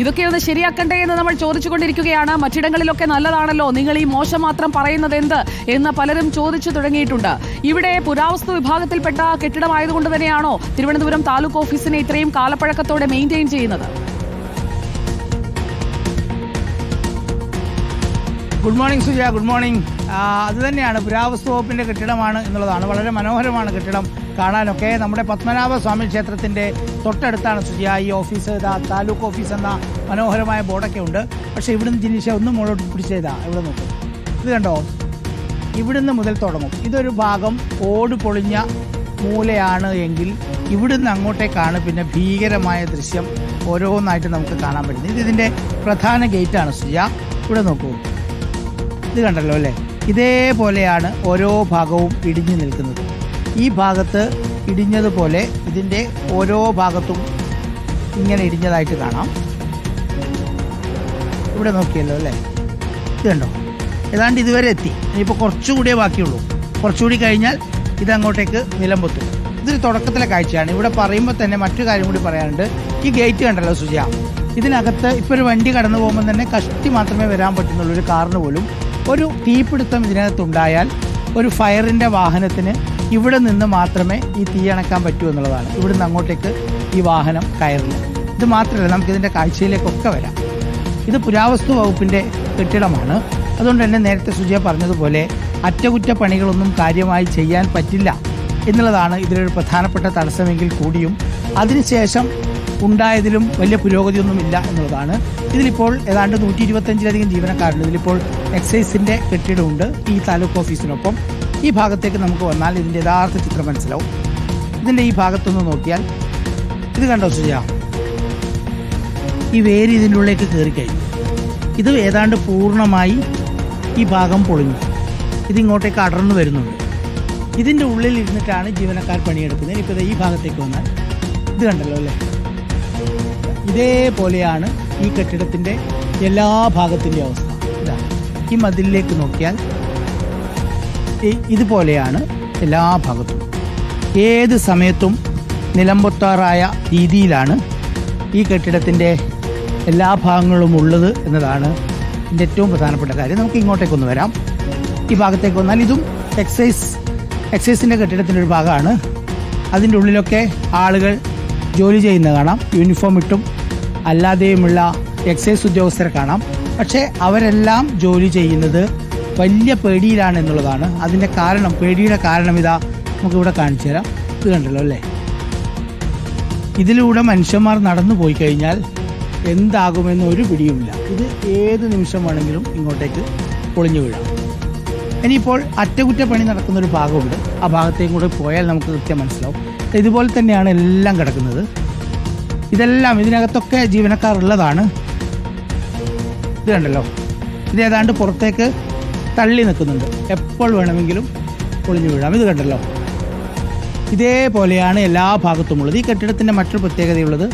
ഇതൊക്കെ ഒന്ന് ശരിയാക്കണ്ടേ എന്ന് നമ്മൾ ചോദിച്ചുകൊണ്ടിരിക്കുകയാണ്. മറ്റിടങ്ങളിലൊക്കെ നല്ലതാണല്ലോ, നിങ്ങൾ ഈ മോശം മാത്രം പറയുന്നത് എന്ത് എന്ന് പലരും ചോദിച്ചു തുടങ്ങിയിട്ടുണ്ട്. ഇവിടെ പുരാവസ്തു വിഭാഗത്തിൽപ്പെട്ട കെട്ടിടമായതുകൊണ്ട് തന്നെയാണോ തിരുവനന്തപുരം താലൂക്ക് ഓഫീസിനെ ഇത്രയും കാലപ്പഴക്കത്തോടെ മെയിൻറ്റെയിൻ ചെയ്യുന്നത്? Good morning Suja, good morning. അത് തന്നെയാണ്, പുരാവസ്തു വകുപ്പിൻ്റെ കെട്ടിടമാണ് എന്നുള്ളതാണ്. വളരെ മനോഹരമാണ് കെട്ടിടം കാണാനൊക്കെ. നമ്മുടെ പത്മനാഭ സ്വാമി ക്ഷേത്രത്തിൻ്റെ തൊട്ടടുത്താണ് സുജ ഈ ഓഫീസ്. താലൂക്ക് ഓഫീസ് എന്ന മനോഹരമായ ബോർഡൊക്കെ ഉണ്ട്. പക്ഷേ ഇവിടുന്ന് ജിനിഷ ഒന്നും മുകളോട്ട് പിടിച്ചതാ. ഇവിടെ നോക്കും, ഇത് കണ്ടോ, ഇവിടുന്ന് മുതൽ തുടങ്ങും. ഇതൊരു ഭാഗം ഓട് പൊളിഞ്ഞ മൂലയാണ് എങ്കിൽ ഇവിടുന്ന് അങ്ങോട്ടേക്കാണ് പിന്നെ ഭീകരമായ ദൃശ്യം ഓരോന്നായിട്ട് നമുക്ക് കാണാൻ പറ്റുന്നത്. ഇതിൻ്റെ പ്രധാന ഗേറ്റാണ് സുജ. ഇവിടെ നോക്കൂ, ഇത് കണ്ടല്ലോ അല്ലേ, ഇതേപോലെയാണ് ഓരോ ഭാഗവും ഇടിഞ്ഞു നിൽക്കുന്നത്. ഈ ഭാഗത്ത് ഇടിഞ്ഞതുപോലെ ഇതിൻ്റെ ഓരോ ഭാഗത്തും ഇങ്ങനെ ഇടിഞ്ഞതായിട്ട് കാണാം. ഇവിടെ നോക്കിയല്ലോ അല്ലേ, ഇത് കണ്ടോ, ഏതാണ്ട് ഇതുവരെ എത്തി. ഇനിയിപ്പോൾ കുറച്ചുകൂടിയേ ബാക്കിയുള്ളൂ. കുറച്ചുകൂടി കഴിഞ്ഞാൽ ഇതങ്ങോട്ടേക്ക് നിലംപൊത്തും. ഇതൊരു തുടക്കത്തിലെ കാഴ്ചയാണ്. ഇവിടെ പറയുമ്പോൾ തന്നെ മറ്റു കാര്യം കൂടി പറയാനുണ്ട്. ഈ ഗേറ്റ് കണ്ടല്ലോ സുജ, ഇതിനകത്ത് ഇപ്പോൾ ഒരു വണ്ടി കടന്നു പോകുമ്പോൾ തന്നെ കഷ്ടി മാത്രമേ വരാൻ പറ്റുന്നുള്ളൂ. ഒരു കാറിന് പോലും ഒരു തീപിടുത്തം ഇതിനകത്തുണ്ടായാൽ ഒരു ഫയറിൻ്റെ വാഹനത്തിന് ഇവിടെ നിന്ന് മാത്രമേ ഈ തീ അണക്കാൻ പറ്റൂ എന്നുള്ളതാണ്. ഇവിടുന്ന് അങ്ങോട്ടേക്ക് ഈ വാഹനം കയറില്ല. ഇത് മാത്രമല്ല, നമുക്കിതിൻ്റെ കാഴ്ചയിലേക്കൊക്കെ വരാം. ഇത് പുരാവസ്തു വകുപ്പിൻ്റെ കെട്ടിടമാണ്. അതുകൊണ്ട് തന്നെ നേരത്തെ സുജയ പറഞ്ഞതുപോലെ അറ്റകുറ്റപ്പണികളൊന്നും കാര്യമായി ചെയ്യാൻ പറ്റില്ല എന്നുള്ളതാണ് ഇതിലൊരു പ്രധാനപ്പെട്ട തടസ്സമെങ്കിൽ കൂടിയും അതിനുശേഷം ഉണ്ടായതിലും വലിയ പുരോഗതിയൊന്നുമില്ല എന്നുള്ളതാണ്. ഇതിലിപ്പോൾ ഏതാണ്ട് 125-ലധികം ജീവനക്കാരുണ്ട്. ഇതിലിപ്പോൾ എക്സൈസിൻ്റെ കെട്ടിടമുണ്ട് ഈ താലൂക്ക് ഓഫീസിനൊപ്പം. ഈ ഭാഗത്തേക്ക് നമുക്ക് വന്നാൽ ഇതിൻ്റെ യഥാർത്ഥ ചിത്രം മനസ്സിലാവും. ഇതിൻ്റെ ഈ ഭാഗത്തൊന്ന് നോക്കിയാൽ ഇത് കണ്ടോ സുജ, ഈ വേര് ഇതിൻ്റെ ഉള്ളിലേക്ക് കയറിക്കഴിഞ്ഞു. ഇത് ഏതാണ്ട് പൂർണ്ണമായി ഈ ഭാഗം പൊളിഞ്ഞു. ഇതിങ്ങോട്ടേക്ക് അടർന്നു വരുന്നുണ്ട്. ഇതിൻ്റെ ഉള്ളിൽ ഇരുന്നിട്ടാണ് ജീവനക്കാർ പണിയെടുക്കുന്നത്. ഇപ്പോൾ ഈ ഭാഗത്തേക്ക് വന്നാൽ ഇത് കണ്ടല്ലോ അല്ലേ, ഇതേപോലെയാണ് ഈ കെട്ടിടത്തിൻ്റെ എല്ലാ ഭാഗത്തിൻ്റെ അവസ്ഥ. ഇതാ, ഈ മതിലിലേക്ക് നോക്കിയാൽ ഇതുപോലെയാണ് എല്ലാ ഭാഗത്തും. ഏത് സമയത്തും നിലംപൊത്താറായ രീതിയിലാണ് ഈ കെട്ടിടത്തിൻ്റെ എല്ലാ ഭാഗങ്ങളും ഉള്ളത് എന്നതാണ് ഇതിൻ്റെ ഏറ്റവും പ്രധാനപ്പെട്ട കാര്യം. നമുക്ക് ഇങ്ങോട്ടേക്കൊന്ന് വരാം. ഈ ഭാഗത്തേക്ക് വന്നാൽ ഇതും എക്സൈസിൻ്റെ കെട്ടിടത്തിൻ്റെ ഒരു ഭാഗമാണ്. അതിൻ്റെ ഉള്ളിലൊക്കെ ആളുകൾ ജോലി ചെയ്യുന്നത് കാണാം. യൂണിഫോം ഇട്ടും അല്ലാതെയുമുള്ള എക്സൈസ് ഉദ്യോഗസ്ഥരെ കാണാം. പക്ഷേ അവരെല്ലാം ജോലി ചെയ്യുന്നത് വലിയ പേടിയിലാണ് എന്നുള്ളതാണ്. അതിൻ്റെ കാരണം, പേടിയുടെ കാരണം ഇതാ നമുക്കിവിടെ കാണിച്ചു തരാം. ഇത് കണ്ടല്ലോ അല്ലേ, ഇതിലൂടെ മനുഷ്യന്മാർ നടന്നു പോയി കഴിഞ്ഞാൽ എന്താകുമെന്ന് ഒരു പിടിയുമില്ല. ഇത് ഏത് നിമിഷം വേണമെങ്കിലും ഇങ്ങോട്ടേക്ക് പൊളിഞ്ഞു വീഴാം. ഇനിയിപ്പോൾ അറ്റകുറ്റപ്പണി നടക്കുന്നൊരു ഭാഗമുണ്ട്. ആ ഭാഗത്തേക്കും കൂടെ പോയാൽ നമുക്ക് കൃത്യം മനസ്സിലാവും. ഇതുപോലെ തന്നെയാണ് എല്ലാം കിടക്കുന്നത്. ഇതെല്ലാം ഇതിനകത്തൊക്കെ ജീവനക്കാർ ഉള്ളതാണ്. ഇത് കണ്ടല്ലോ, ഇത് ഏതാണ്ട് പുറത്തേക്ക് തള്ളി നിൽക്കുന്നുണ്ട്. എപ്പോൾ വേണമെങ്കിലും പൊളിഞ്ഞു വീഴാം. ഇത് കണ്ടല്ലോ, ഇതേപോലെയാണ് എല്ലാ ഭാഗത്തുമുള്ളത്. ഈ കെട്ടിടത്തിൻ്റെ മറ്റൊരു പ്രത്യേകതയുള്ളത്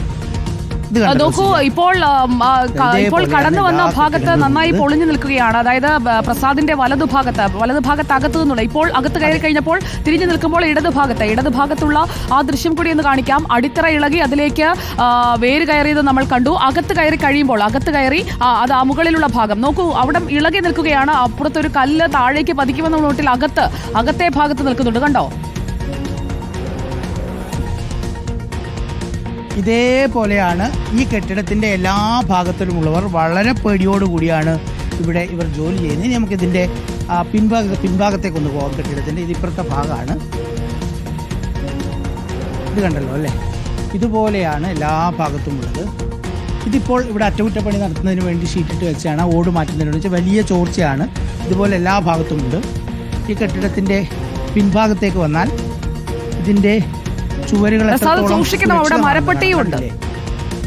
നോക്കൂ, ഇപ്പോൾ കടന്നു വന്ന ഭാഗത്ത് നന്നായി പൊളിഞ്ഞു നിൽക്കുകയാണ്. അതായത് പ്രസാദിന്റെ വലതുഭാഗത്ത് അകത്തു നിന്നുള്ള, ഇപ്പോൾ അകത്ത് കയറി കഴിഞ്ഞപ്പോൾ തിരിഞ്ഞു നിൽക്കുമ്പോൾ ഇടതുഭാഗത്തുള്ള ആ ദൃശ്യം കൂടി ഒന്ന് കാണിക്കാം. അടിത്തറ ഇളകി അതിലേക്ക് വേര് കയറിയത് നമ്മൾ കണ്ടു. അകത്ത് കഴിയുമ്പോൾ അത് മുകളിലുള്ള ഭാഗം നോക്കൂ, അവിടെ ഇളകി നിൽക്കുകയാണ്. അപ്പുറത്തൊരു കല്ല് താഴേക്ക് പതിക്കുമെന്ന നോട്ടിൽ അകത്തെ ഭാഗത്ത് നിൽക്കുന്നുണ്ട്. കണ്ടോ, ഇതേപോലെയാണ് ഈ കെട്ടിടത്തിൻ്റെ എല്ലാ ഭാഗത്തിലുമുള്ളവർ വളരെ പേടിയോടുകൂടിയാണ് ഇവർ ജോലി ചെയ്യുന്നത്. ഇനി നമുക്കിതിൻ്റെ പിൻഭാഗത്തേക്കൊന്ന് പോകാം. കെട്ടിടത്തിൻ്റെ ഇതിപ്പുറത്തെ ഭാഗമാണ്. ഇത് കണ്ടല്ലോ അല്ലേ, ഇതുപോലെയാണ് എല്ലാ ഭാഗത്തുമുള്ളത്. ഇതിപ്പോൾ ഇവിടെ അറ്റകുറ്റപ്പണി നടത്തുന്നതിന് വേണ്ടി ഷീറ്റിട്ട് വെച്ചാണ് ഓട് മാറ്റുന്നതിന് വെച്ചാൽ വലിയ ചോർച്ചയാണ്. ഇതുപോലെ എല്ലാ ഭാഗത്തുമുണ്ട്. ഈ കെട്ടിടത്തിൻ്റെ പിൻഭാഗത്തേക്ക് വന്നാൽ ഇതിൻ്റെ ചുവരുകൾ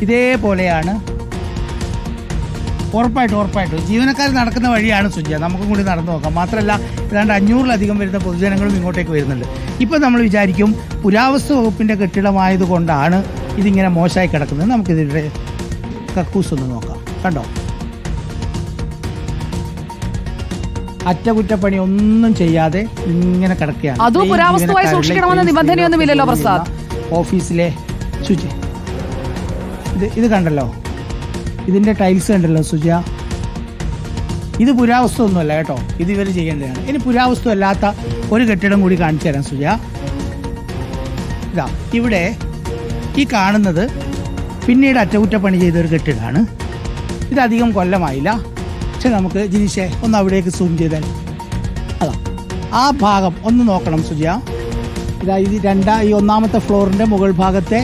ഇതേപോലെയാണ്. ഉറപ്പായിട്ടും ജീവനക്കാർ നടക്കുന്ന വഴിയാണ് സുജ. നമുക്കും കൂടി നടന്നു നോക്കാം. മാത്രമല്ല ഏതാണ്ട് 500-ലധികം വരുന്ന പൊതുജനങ്ങളും ഇങ്ങോട്ടേക്ക് വരുന്നുണ്ട്. ഇപ്പം നമ്മൾ വിചാരിക്കും പുരാവസ്തു വകുപ്പിൻ്റെ കെട്ടിടമായതുകൊണ്ടാണ് ഇതിങ്ങനെ മോശമായി കിടക്കുന്നത്. നമുക്കിതിൻ്റെ കക്കൂസ് ഒന്ന് നോക്കാം. കണ്ടോ, അറ്റകുറ്റപ്പണി ഒന്നും ചെയ്യാതെ ഇങ്ങനെ കിടക്കുകയാണ്. അതും പുരാവസ്തുവായി സൂക്ഷിക്കണമെന്ന നിബന്ധനയൊന്നുമില്ലല്ലോ പ്രസാദ്. ഓഫീസിലെ ശുചി ഇത് കണ്ടല്ലോ, ഇതിൻ്റെ ടൈൽസ് കണ്ടല്ലോ സുജ. ഇത് പുരാവസ്തു ഒന്നുമല്ല കേട്ടോ, ഇത് ഇവർ ചെയ്യേണ്ടതാണ്. ഇനി പുരാവസ്തു അല്ലാത്ത ഒരു കെട്ടിടം കൂടി കാണിച്ചു തരാം സുജ. ഇതാ ഇവിടെ ഈ കാണുന്നത് പിന്നീട് അറ്റകുറ്റപ്പണി ചെയ്തൊരു കെട്ടിടമാണ്. ഇതധികം കൊല്ലമായില്ല. പക്ഷെ നമുക്ക് ജിനിഷെ ഒന്ന് അവിടേക്ക് സൂം ചെയ്താൽ അതാ ആ ഭാഗം ഒന്ന് നോക്കണം സുജ. ഇതാ ഇത് ഈ ഒന്നാമത്തെ ഫ്ലോറിൻ്റെ മുകൾ ഭാഗത്തെ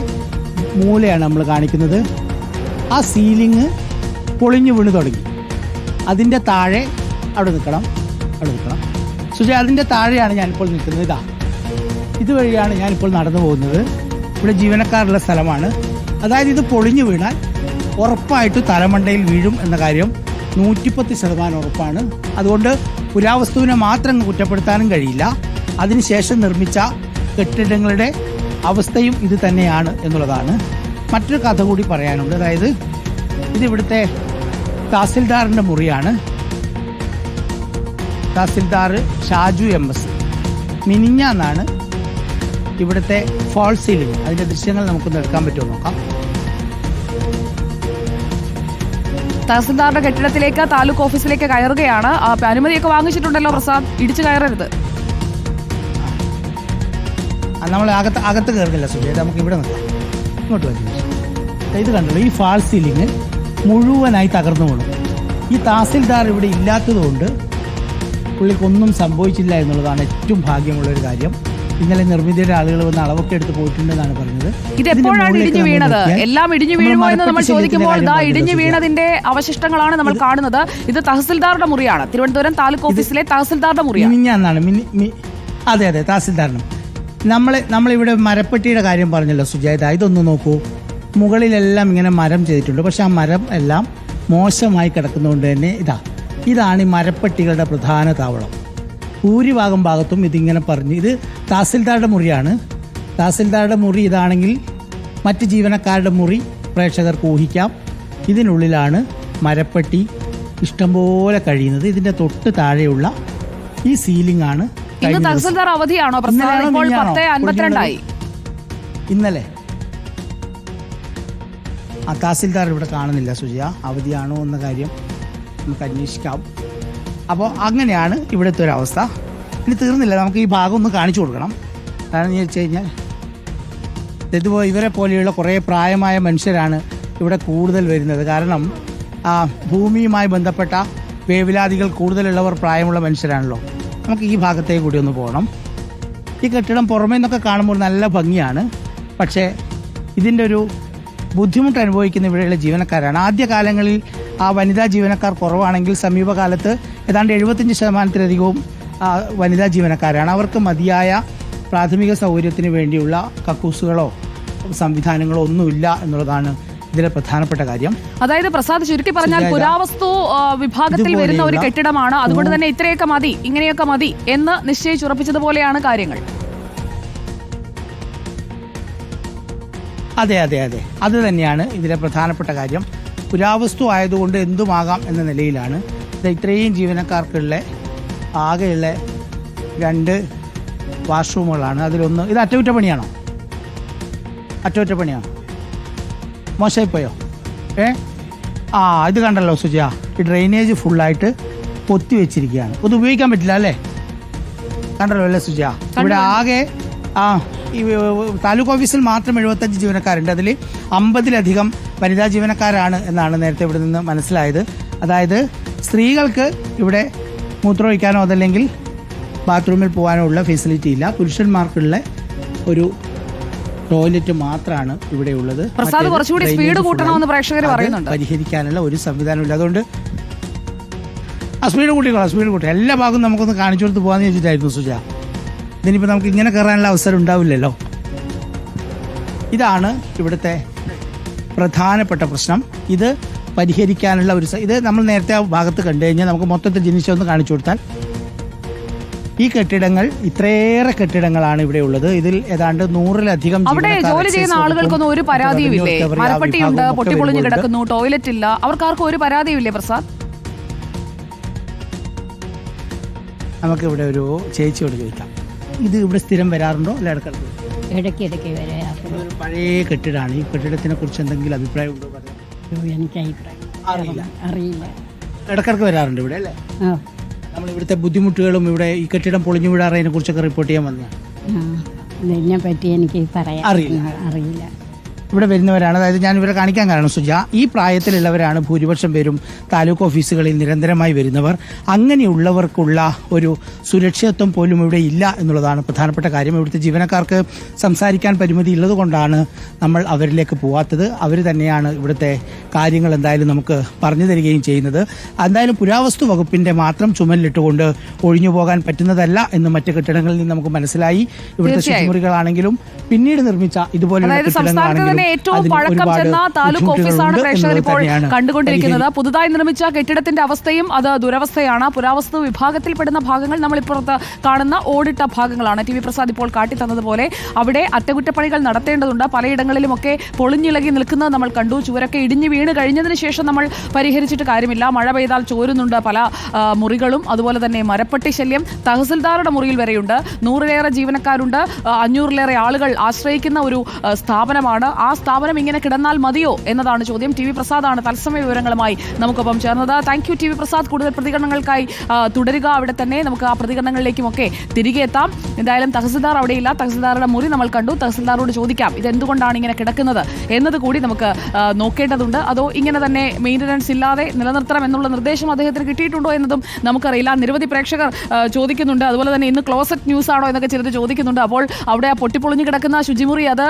മൂലയാണ് നമ്മൾ കാണിക്കുന്നത്. ആ സീലിങ് പൊളിഞ്ഞു വീണ് തുടങ്ങി. അതിൻ്റെ താഴെ അവിടെ നിൽക്കണം സുജ. അതിൻ്റെ താഴെയാണ് ഞാനിപ്പോൾ നിൽക്കുന്നത്. ഇതുവഴിയാണ് ഞാനിപ്പോൾ നടന്നു പോകുന്നത്. ഇവിടെ ജീവനക്കാരുള്ള സ്ഥലമാണ്. അതായത് ഇത് പൊളിഞ്ഞു വീണാൽ ഉറപ്പായിട്ട് തലമണ്ടയിൽ വീഴും എന്ന കാര്യം 110% ഉറപ്പാണ്. അതുകൊണ്ട് പുരാവസ്തുവിനെ മാത്രം കുറ്റപ്പെടുത്താനും കഴിയില്ല. അതിനുശേഷം നിർമ്മിച്ച കെട്ടിടങ്ങളുടെ അവസ്ഥയും ഇത് തന്നെയാണ് എന്നുള്ളതാണ്. മറ്റൊരു കഥ കൂടി പറയാനുണ്ട്. അതായത് ഇതിവിടുത്തെ തഹസിൽദാറിൻ്റെ മുറിയാണ്. തഹസിൽദാർ ഷാജു MS മിനിഞ്ഞാന്നാണ് ഇവിടുത്തെ ഫാൾ സീലിംഗ്, അതിൻ്റെ ദൃശ്യങ്ങൾ നമുക്കൊന്ന് എടുക്കാൻ പറ്റുമോ നോക്കാം. തഹസിൽദാറുടെ കെട്ടിടത്തിലേക്ക് താലൂക്ക് ഓഫീസിലേക്ക് കയറുകയാണ്. അനുമതിയൊക്കെ വാങ്ങിച്ചിട്ടുണ്ടല്ലോ പ്രസാദ്, ഇടിച്ചു കയറരുത്. നമ്മൾ അകത്ത് കയറുന്നില്ല സുജയ, നമുക്ക് ഇവിടെ നിൽക്കാം. ഇങ്ങോട്ട് വരും. ഇത് കണ്ടല്ലോ, ഈ ഫാൾ സീലിംഗ് മുഴുവനായി തകർന്നു വീണു. ഈ തഹസിൽദാർ ഇവിടെ ഇല്ലാത്തതുകൊണ്ട് പുള്ളിക്കൊന്നും സംഭവിച്ചില്ല എന്നുള്ളതാണ് ഏറ്റവും ഭാഗ്യമുള്ളൊരു കാര്യം. ഇന്നലെ നിർമ്മിതിയുടെ ആളുകൾ വന്ന് അളവൊക്കെ എടുത്ത് പോയിട്ടുണ്ടെന്നാണ് പറഞ്ഞത്. ഇതെപ്പോഴാണ് ഇടിഞ്ഞു വീണത്? എല്ലാം ഇടിഞ്ഞു വീഴുമോ എന്ന് നമ്മൾ ചോദിക്കുമ്പോൾ ഇടിഞ്ഞു വീണതിന്റെ അവശിഷ്ടങ്ങളാണ് നമ്മൾ കാണുന്നത്. ഇത് തഹസിൽദാറുടെ മുറിയാണ്, തിരുവനന്തപുരം താലൂക്ക് ഓഫീസിലെ തഹസിൽദാറുടെ മുറിയാണ്. മിനിഞ്ഞാന്നാണ്. അതെ തഹസിൽദാറിനും. നമ്മളിവിടെ മരപ്പെട്ടിയുടെ കാര്യം പറഞ്ഞല്ലോ സുജാത. ഇതൊന്ന് നോക്കൂ, മുകളിലെല്ലാം ഇങ്ങനെ മരം ചെയ്തിട്ടുണ്ട്. പക്ഷെ ആ മരം എല്ലാം മോശമായി കിടക്കുന്നതുകൊണ്ട് തന്നെ ഇതാണ് ഈ മരപ്പെട്ടികളുടെ പ്രധാന താവളം. ഭൂരിഭാഗം ഭാഗത്തും ഇതിങ്ങനെ പറഞ്ഞു. ഇത് തഹസിൽദാരുടെ മുറിയാണ്. തഹസിൽദാരുടെ മുറി ഇതാണെങ്കിൽ മറ്റ് ജീവനക്കാരുടെ മുറി പ്രേക്ഷകർക്ക് ഊഹിക്കാം. ഇതിനുള്ളിലാണ് മരപ്പെട്ടി ഇഷ്ടംപോലെ കഴിയുന്നത്. ഇതിൻ്റെ തൊട്ട് താഴെയുള്ള ഈ സീലിംഗ് ആണ്. ഇന്ന് തഹസിൽദാർ അവധിയാണോ? ഇന്നലെ ആ തഹസിൽദാർ ഇവിടെ കാണുന്നില്ല സുജയ. അവധിയാണോ എന്ന കാര്യം നമുക്ക് അന്വേഷിക്കാം. അപ്പോൾ അങ്ങനെയാണ് ഇവിടുത്തെ ഒരു അവസ്ഥ. ഇനി തീർന്നില്ല, നമുക്ക് ഈ ഭാഗം ഒന്ന് കാണിച്ചു കൊടുക്കണം. കാരണം എന്ന് വെച്ച് കഴിഞ്ഞാൽ ഇതുപോലെ ഇവരെ പോലെയുള്ള കുറേ പ്രായമായ മനുഷ്യരാണ് ഇവിടെ കൂടുതൽ വരുന്നത്. കാരണം ഭൂമിയുമായി ബന്ധപ്പെട്ട വേവലാതികൾ കൂടുതലുള്ളവർ പ്രായമുള്ള മനുഷ്യരാണല്ലോ. നമുക്ക് ഈ ഭാഗത്തേക്ക് കൂടി ഒന്ന് പോകണം. ഈ കെട്ടിടം പുറമേ നിന്നൊക്കെ കാണുമ്പോൾ നല്ല ഭംഗിയാണ്. പക്ഷേ ഇതിൻ്റെ ഒരു ബുദ്ധിമുട്ട് അനുഭവിക്കുന്ന ഇവിടെയുള്ള ജീവനക്കാരാണ്. ആദ്യകാലങ്ങളിൽ വനിതാ ജീവനക്കാർ കുറവാണെങ്കിൽ സമീപകാലത്ത് ഏതാണ്ട് 75%-ലധികവും വനിതാ ജീവനക്കാരാണ്. അവർക്ക് മതിയായ പ്രാഥമിക സൗകര്യത്തിന് വേണ്ടിയുള്ള കക്കൂസുകളോ സംവിധാനങ്ങളോ ഒന്നുമില്ല എന്നുള്ളതാണ് ഇതിലെ പ്രധാനപ്പെട്ട കാര്യം. അതായത് പ്രസാദ്, ചുരുക്കി പറഞ്ഞാൽ പുരാവസ്തു വിഭാഗത്തിൽ വരുന്ന ഒരു കെട്ടിടമാണ്. അതുകൊണ്ട് തന്നെ ഇത്രയൊക്കെ മതി, ഇങ്ങനെയൊക്കെ മതി എന്ന് നിശ്ചയിച്ചുറപ്പിച്ചതുപോലെയാണ് കാര്യങ്ങൾ. അതെ അത് തന്നെയാണ് ഇതിലെ പ്രധാനപ്പെട്ട കാര്യം. പുരാവസ്തു ആയതുകൊണ്ട് എന്തുമാകാം എന്ന നിലയിലാണ്. ഇത്രയും ജീവനക്കാർക്കുള്ള ആകെയുള്ള 2 വാഷ്റൂമുകളാണ്. അതിലൊന്ന് ഇത് അറ്റകുറ്റപ്പണിയാണോ? മോശമായിപ്പോയോ? ഇത് കണ്ടല്ലോ സുജ, ഈ ഡ്രെയിനേജ് ഫുള്ളായിട്ട് പൊത്തി വെച്ചിരിക്കുകയാണ്. ഇത് ഉപയോഗിക്കാൻ പറ്റില്ല അല്ലേ? കണ്ടല്ലോ അല്ലേ സുജ? ഇവിടെ ആകെ ഈ താലൂക്ക് ഓഫീസിൽ മാത്രം 75 ജീവനക്കാരുണ്ട്. അതിൽ 50-ലധികം വനിതാ ജീവനക്കാരാണ് എന്നാണ് നേരത്തെ ഇവിടെ നിന്ന് മനസ്സിലായത്. അതായത് സ്ത്രീകൾക്ക് ഇവിടെ മൂത്രമൊഴിക്കാനോ അതല്ലെങ്കിൽ ബാത്റൂമിൽ പോകാനോ ഉള്ള ഫെസിലിറ്റി ഇല്ല. പുരുഷന്മാർക്കുള്ള ഒരു ടോയ്ലറ്റ് മാത്രമാണ് ഇവിടെ ഉള്ളത്. പരിഹരിക്കാനുള്ള ഒരു സംവിധാനമില്ല. അതുകൊണ്ട് സ്പീഡ് കൂട്ടി എല്ലാ ഭാഗവും നമുക്കൊന്ന് കാണിച്ചു കൊടുത്ത് പോകാന്ന് ചോദിച്ചിട്ടായിരുന്നു സുജ. ഇതിനിപ്പോൾ നമുക്ക് ഇങ്ങനെ കയറാനുള്ള അവസരം ഉണ്ടാവില്ലല്ലോ. ഇതാണ് ഇവിടുത്തെ പ്രധാനപ്പെട്ട പ്രശ്നം. ഇത് പരിഹരിക്കാനുള്ള ഇത് നമ്മൾ നേരത്തെ ആ ഭാഗത്ത് കണ്ടു കഴിഞ്ഞാൽ നമുക്ക് മൊത്തത്തിൽ ജിനിഷ ഒന്ന് കാണിച്ചു കൊടുത്താൽ ഈ കെട്ടിടങ്ങൾ ഇത്രയേറെ കെട്ടിടങ്ങളാണ് ഇവിടെ ഉള്ളത്. ഇതിൽ ഏതാണ്ട് 100-ലധികം അവിടെ ജോലി ചെയ്യുന്ന ആളുകൾക്കൊന്നും ഒരു പരാതിയുമില്ലേ? മരപ്പട്ടിയുണ്ട്, പൊട്ടിപ്പൊളിഞ്ഞു കിടക്കുന്നു, ടോയ്ലറ്റ് ഇല്ല, അവർക്കാർക്കും ഒരു പരാതിയുമില്ലേ പ്രസാദ്? നമുക്കിവിടെ ഒരു ചേച്ചിയോട് ചോദിക്കാം. ഇത് ഇവിടെ സ്ഥിരം വരാറുണ്ടോ? അല്ല ഇടയ്ക്കിടയ്ക്ക് വരാറുണ്ട്. പഴയ കെട്ടിടമാണ്. ഈ കെട്ടിടത്തിനെ കുറിച്ച് എന്തെങ്കിലും അഭിപ്രായം ഉണ്ടോ? എനിക്ക് അഭിപ്രായം അറിയില്ല. അറിയില്ല. ഇടക്കിടക്ക് വരാറുണ്ട് ഇവിടെ അല്ലേ? ആ നമ്മൾ ഇവിടുത്തെ ബുദ്ധിമുട്ടുകളും ഇവിടെ ഈ കെട്ടിടം പൊളിഞ്ഞു വീഴാറതിനെ കുറിച്ചൊക്കെ റിപ്പോർട്ട് ചെയ്യാൻ വന്നതാണ്. ഇതിനെ പറ്റി എനിക്ക് പറയാൻ അറിയില്ല. അറിയില്ല. ഇവിടെ വരുന്നവരാണ്. അതായത് ഞാൻ ഇവരെ കാണിക്കാൻ കാരണം സുജ, ഈ പ്രായത്തിലുള്ളവരാണ് ഭൂരിപക്ഷം പേരും താലൂക്ക് ഓഫീസുകളിൽ നിരന്തരമായി വരുന്നവർ. അങ്ങനെയുള്ളവർക്കുള്ള ഒരു സുരക്ഷിതത്വം പോലും ഇവിടെ ഇല്ല എന്നുള്ളതാണ് പ്രധാനപ്പെട്ട കാര്യം. ഇവിടുത്തെ ജീവനക്കാർക്ക് സംസാരിക്കാൻ പരിമിതി ഉള്ളത് കൊണ്ടാണ് നമ്മൾ അവരിലേക്ക് പോവാത്തത്. അവർ തന്നെയാണ് ഇവിടുത്തെ കാര്യങ്ങൾ എന്തായാലും നമുക്ക് പറഞ്ഞു തരികയും ചെയ്യുന്നത്. എന്തായാലും പുരാവസ്തു വകുപ്പിന്റെ മാത്രം ചുമലിട്ടുകൊണ്ട് ഒഴിഞ്ഞു പോകാൻ പറ്റുന്നതല്ല എന്ന് മറ്റ് കെട്ടിടങ്ങളിൽ നിന്ന് നമുക്ക് മനസ്സിലായി. ഇവിടുത്തെ ശുചിമുറികളാണെങ്കിലും പിന്നീട് നിർമ്മിച്ച ഇതുപോലുള്ള കെട്ടിടങ്ങളാണെങ്കിലും ഏറ്റവും പഴക്കം ചെന്ന താലൂക്ക് ഓഫീസാണ് പ്രേക്ഷകർ ഇപ്പോൾ കണ്ടുകൊണ്ടിരിക്കുന്നത്. പുതുതായി നിർമ്മിച്ച കെട്ടിടത്തിന്റെ അവസ്ഥയും അത് ദുരവസ്ഥയാണ്. പുരാവസ്തു വിഭാഗത്തിൽപ്പെടുന്ന ഭാഗങ്ങൾ നമ്മൾ ഇപ്പുറത്ത് കാണുന്ന ഓടിട്ട ഭാഗങ്ങളാണ്. ടി വി പ്രസാദ് ഇപ്പോൾ കാട്ടിത്തന്നതുപോലെ അവിടെ അറ്റകുറ്റപ്പണികൾ നടത്തേണ്ടതുണ്ട്. പലയിടങ്ങളിലുമൊക്കെ പൊളിഞ്ഞിളകി നിൽക്കുന്നത് നമ്മൾ കണ്ടു. ചുവരൊക്കെ ഇടിഞ്ഞു വീണ് കഴിഞ്ഞതിന് ശേഷം നമ്മൾ പരിഹരിച്ചിട്ട് കാര്യമില്ല. മഴ പെയ്താൽ ചോരുന്നുണ്ട് പല മുറികളും. അതുപോലെ തന്നെ മരപ്പട്ടി ശല്യം തഹസിൽദാറുടെ മുറിയിൽ വരെയുണ്ട്. 100-ലേറെ ജീവനക്കാരുണ്ട്. 500-ലേറെ ആളുകൾ ആശ്രയിക്കുന്ന ഒരു സ്ഥാപനമാണ്. ആ സ്ഥാപനം ഇങ്ങനെ കിടന്നാൽ മതിയോ എന്നതാണ് ചോദ്യം. ടി വി പ്രസാദാണ് തത്സമയ വിവരങ്ങളുമായി നമുക്കൊപ്പം ചേർന്നത്. Thank you T V Prasad. കൂടുതൽ പ്രതികരണങ്ങൾക്കായി തുടരുക അവിടെ തന്നെ. നമുക്ക് ആ പ്രതികരണങ്ങളിലേക്കുമൊക്കെ തിരികെ എത്താം. എന്തായാലും തഹസിൽദാർ അവിടെയില്ല. തഹസിൽദാറുടെ മുറി നമ്മൾ കണ്ടു. തഹസിൽദാറോട് ചോദിക്കാം ഇതെന്തുകൊണ്ടാണ് ഇങ്ങനെ കിടക്കുന്നത് എന്നത് കൂടി നമുക്ക് നോക്കേണ്ടതുണ്ട്. അതോ ഇങ്ങനെ തന്നെ മെയിൻ്റനൻസ് ഇല്ലാതെ നിലനിർത്തണം എന്നുള്ള നിർദ്ദേശം അദ്ദേഹത്തിന് കിട്ടിയിട്ടുണ്ടോ എന്നതും നമുക്കറിയില്ല. നിരവധി പ്രേക്ഷകർ ചോദിക്കുന്നുണ്ട്. അതുപോലെ തന്നെ ഇന്ന് ക്ലോസറ്റ് ന്യൂസ് ആണോ എന്നൊക്കെ ചിലർ ചോദിക്കുന്നുണ്ട്. അപ്പോൾ അവിടെ പൊട്ടിപ്പൊളിഞ്ഞ് കിടക്കുന്ന ശുചിമുറി അത്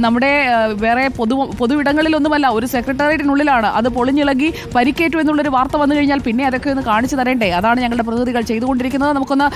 നമ്മുടെ വേറെ പൊതുവിടങ്ങളിലൊന്നുമല്ല, ഒരു സെക്രട്ടേറിയറ്റിനുള്ളിലാണ്. അത് പൊളിഞ്ഞിളകി പരിക്കേറ്റു എന്നുള്ളൊരു വാർത്ത വന്നു കഴിഞ്ഞാൽ പിന്നെ അതൊക്കെ ഒന്ന് കാണിച്ചു തരേണ്ടേ? അതാണ് ഞങ്ങളുടെ പ്രതിനിധികൾ ചെയ്തുകൊണ്ടിരിക്കുന്നത്. നമുക്കൊന്ന്